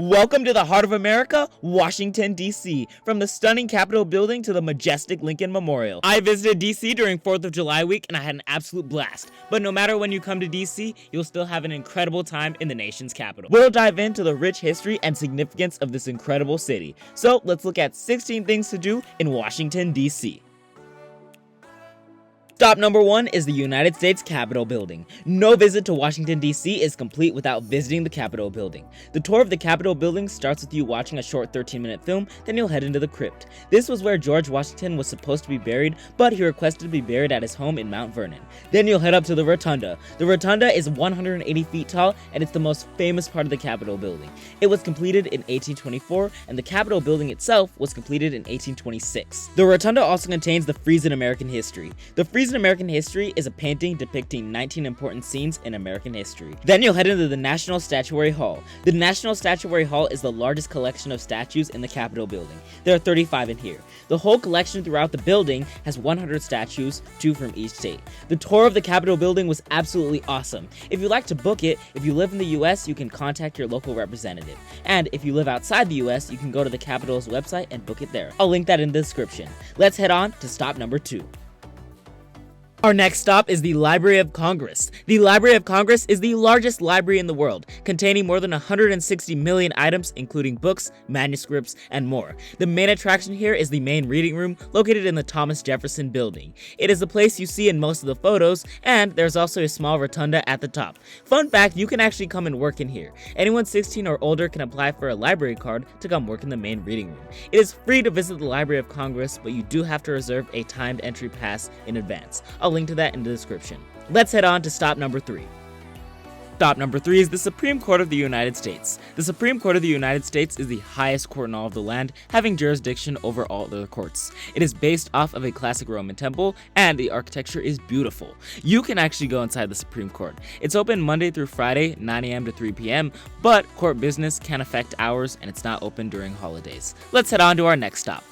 Welcome to the heart of America, Washington, D.C. From the stunning Capitol building to the majestic Lincoln Memorial. I visited D.C. during 4th of July week and I had an absolute blast. But no matter when you come to D.C., you'll still have an incredible time in the nation's capital. We'll dive into the rich history and significance of this incredible city. So let's look at 16 things to do in Washington, D.C. Stop number 1 is the United States Capitol Building. No visit to Washington, D.C. is complete without visiting the Capitol Building. The tour of the Capitol Building starts with you watching a short 13-minute film, then you'll head into the crypt. This was where George Washington was supposed to be buried, but he requested to be buried at his home in Mount Vernon. Then you'll head up to the Rotunda. The Rotunda is 180 feet tall, and it's the most famous part of the Capitol Building. It was completed in 1824, and the Capitol Building itself was completed in 1826. The Rotunda also contains the Frieze in American History. The Frieze in American History is a painting depicting 19 important scenes in American history. Then you'll head into the National Statuary Hall. The National Statuary Hall is the largest collection of statues in the Capitol Building. There are 35 in here. The whole collection throughout the building has 100 statues, 2 from each state. The tour of the Capitol Building was absolutely awesome. If you'd like to book it, if you live in the US, you can contact your local representative. And if you live outside the US, you can go to the Capitol's website and book it there. I'll link that in the description. Let's head on to stop number 2. Our next stop is the Library of Congress. The Library of Congress is the largest library in the world, containing more than 160 million items, including books, manuscripts, and more. The main attraction here is the main reading room, located in the Thomas Jefferson building. It is the place you see in most of the photos, and there's also a small rotunda at the top. Fun fact, you can actually come and work in here. Anyone 16 or older can apply for a library card to come work in the main reading room. It is free to visit the Library of Congress, but you do have to reserve a timed entry pass in advance. I'll link to that in the description. Let's head on to stop number 3. Stop number 3 is the Supreme Court of the United States. The Supreme Court of the United States is the highest court in all of the land, having jurisdiction over all other courts. It is based off of a classic Roman temple, and the architecture is beautiful. You can actually go inside the Supreme Court. It's open Monday through Friday, 9 a.m. to 3 p.m., but court business can affect hours, and it's not open during holidays. Let's head on to our next stop.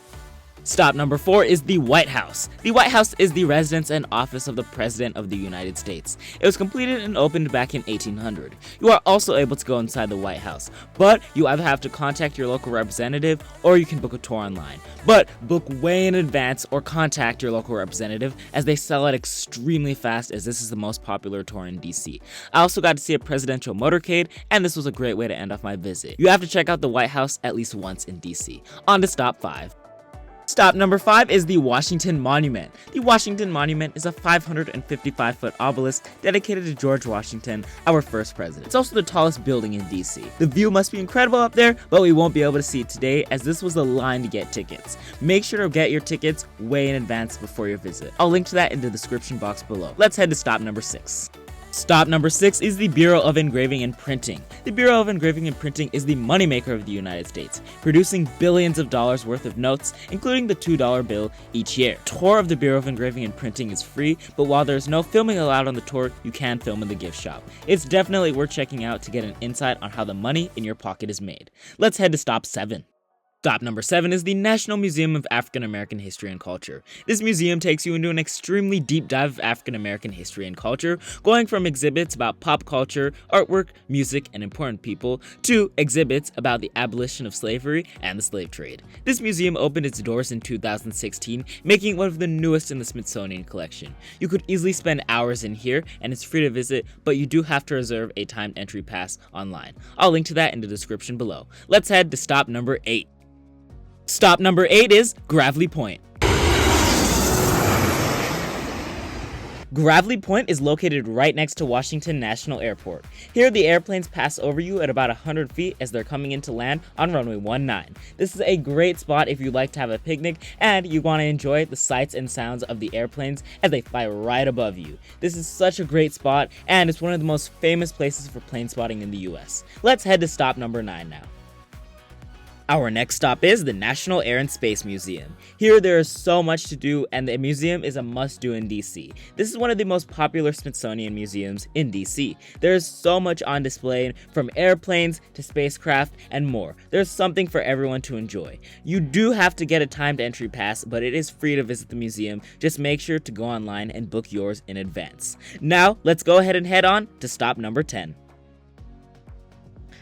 Stop number 4 is the White House. The White House is the residence and office of the President of the United States. It was completed and opened back in 1800. You are also able to go inside the White House, but you either have to contact your local representative or you can book a tour online. But book way in advance or contact your local representative, as they sell it extremely fast, as this is the most popular tour in DC. I also got to see a presidential motorcade, and this was a great way to end off my visit. You have to check out the White House at least once in DC. On to stop 5. Stop number 5 is the Washington Monument. The Washington Monument is a 555-foot obelisk dedicated to George Washington, our first president. It's also the tallest building in DC. The view must be incredible up there, but we won't be able to see it today, as this was the line to get tickets. Make sure to get your tickets way in advance before your visit. I'll link to that in the description box below. Let's head to stop number 6. Stop number 6 is the Bureau of Engraving and Printing. The Bureau of Engraving and Printing is the moneymaker of the United States, producing billions of dollars worth of notes, including the $2 bill, each year. Tour of the Bureau of Engraving and Printing is free, but while there's no filming allowed on the tour, you can film in the gift shop. It's definitely worth checking out to get an insight on how the money in your pocket is made. Let's head to stop 7. Stop number 7 is the National Museum of African American History and Culture. This museum takes you into an extremely deep dive of African American history and culture, going from exhibits about pop culture, artwork, music, and important people, to exhibits about the abolition of slavery and the slave trade. This museum opened its doors in 2016, making it one of the newest in the Smithsonian collection. You could easily spend hours in here, and it's free to visit, but you do have to reserve a timed entry pass online. I'll link to that in the description below. Let's head to stop number 8. Stop number 8 is Gravelly Point. Gravelly Point is located right next to Washington National Airport. Here, the airplanes pass over you at about 100 feet as they're coming in to land on runway 19. This is a great spot if you'd like to have a picnic and you want to enjoy the sights and sounds of the airplanes as they fly right above you. This is such a great spot, and it's one of the most famous places for plane spotting in the US. Let's head to stop number 9 now. Our next stop is the National Air and Space Museum. Here there is so much to do, and the museum is a must-do in DC. This is one of the most popular Smithsonian museums in DC. There is so much on display, from airplanes to spacecraft and more. There's something for everyone to enjoy. You do have to get a timed entry pass, but it is free to visit the museum. Just make sure to go online and book yours in advance. Now, let's go ahead and head on to stop number 10.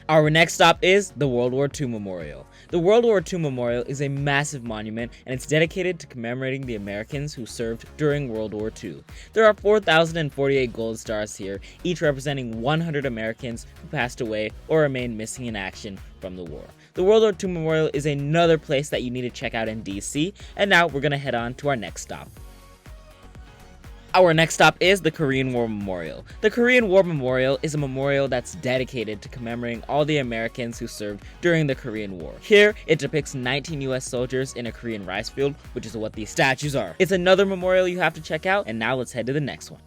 Our next stop is the World War II Memorial. The World War II Memorial is a massive monument, and it's dedicated to commemorating the Americans who served during World War II. There are 4,048 gold stars here, each representing 100 Americans who passed away or remained missing in action from the war. The World War II Memorial is another place that you need to check out in DC, and now we're going to head on to our next stop. Our next stop is the Korean War Memorial. The Korean War Memorial is a memorial that's dedicated to commemorating all the Americans who served during the Korean War. Here, it depicts 19 US soldiers in a Korean rice field, which is what these statues are. It's another memorial you have to check out, and now let's head to the next one.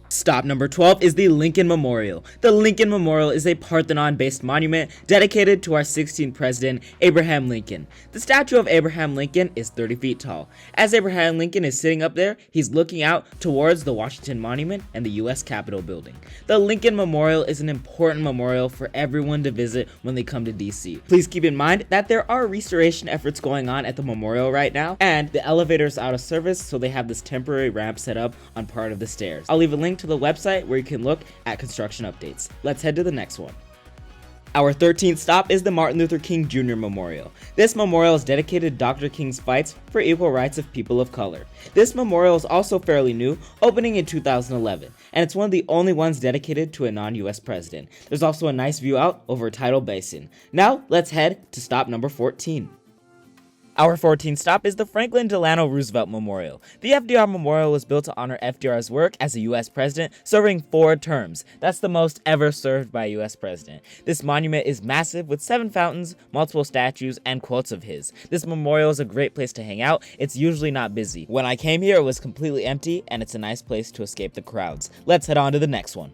Stop number 12 is the Lincoln Memorial. The Lincoln Memorial is a Parthenon-based monument dedicated to our 16th president, Abraham Lincoln. The statue of Abraham Lincoln is 30 feet tall. As Abraham Lincoln is sitting up there, he's looking out towards the Washington Monument and the U.S. Capitol building. The Lincoln Memorial is an important memorial for everyone to visit when they come to DC. Please keep in mind that there are restoration efforts going on at the memorial right now, and the elevator is out of service, so they have this temporary ramp set up on part of the stairs. I'll leave a link to the website where you can look at construction updates. Let's head to the next one. Our 13th stop is the Martin Luther King Jr. Memorial. This memorial is dedicated to Dr. King's fights for equal rights of people of color. This memorial is also fairly new, opening in 2011, and it's one of the only ones dedicated to a non-US president. There's also a nice view out over Tidal Basin. Now, let's head to stop number 14. Our 14th stop is the Franklin Delano Roosevelt Memorial. The FDR Memorial was built to honor FDR's work as a U.S. president, serving 4 terms. That's the most ever served by a U.S. president. This monument is massive with 7 fountains, multiple statues, and quotes of his. This memorial is a great place to hang out. It's usually not busy. When I came here, it was completely empty, and it's a nice place to escape the crowds. Let's head on to the next one.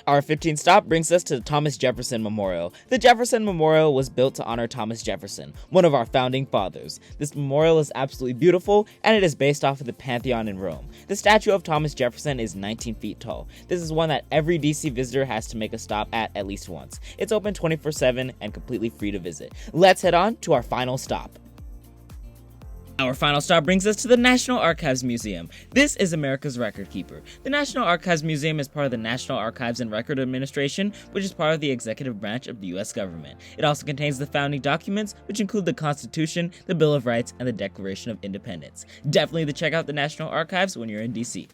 Our 15th stop brings us to the Thomas Jefferson Memorial. The Jefferson Memorial was built to honor Thomas Jefferson, one of our founding fathers. This memorial is absolutely beautiful, and it is based off of the Pantheon in Rome. The statue of Thomas Jefferson is 19 feet tall. This is one that every DC visitor has to make a stop at least once. It's open 24/7 and completely free to visit. Let's head on to our final stop. Our final stop brings us to the National Archives Museum. This is America's record keeper. The National Archives Museum is part of the National Archives and Record Administration, which is part of the executive branch of the U.S. government. It also contains the founding documents, which include the Constitution, the Bill of Rights, and the Declaration of Independence. Definitely to check out the National Archives when you're in D.C.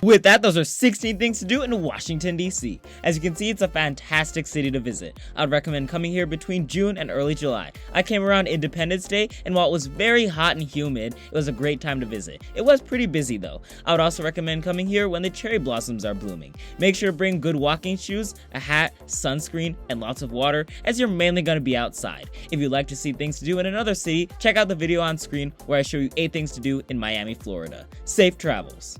With that, those are 16 things to do in Washington, D.C. As you can see, it's a fantastic city to visit. I'd recommend coming here between June and early July. I came around Independence Day, and while it was very hot and humid, it was a great time to visit. It was pretty busy though. I would also recommend coming here when the cherry blossoms are blooming. Make sure to bring good walking shoes, a hat, sunscreen, and lots of water, as you're mainly going to be outside. If you'd like to see things to do in another city, check out the video on screen where I show you 8 things to do in Miami, Florida. Safe travels.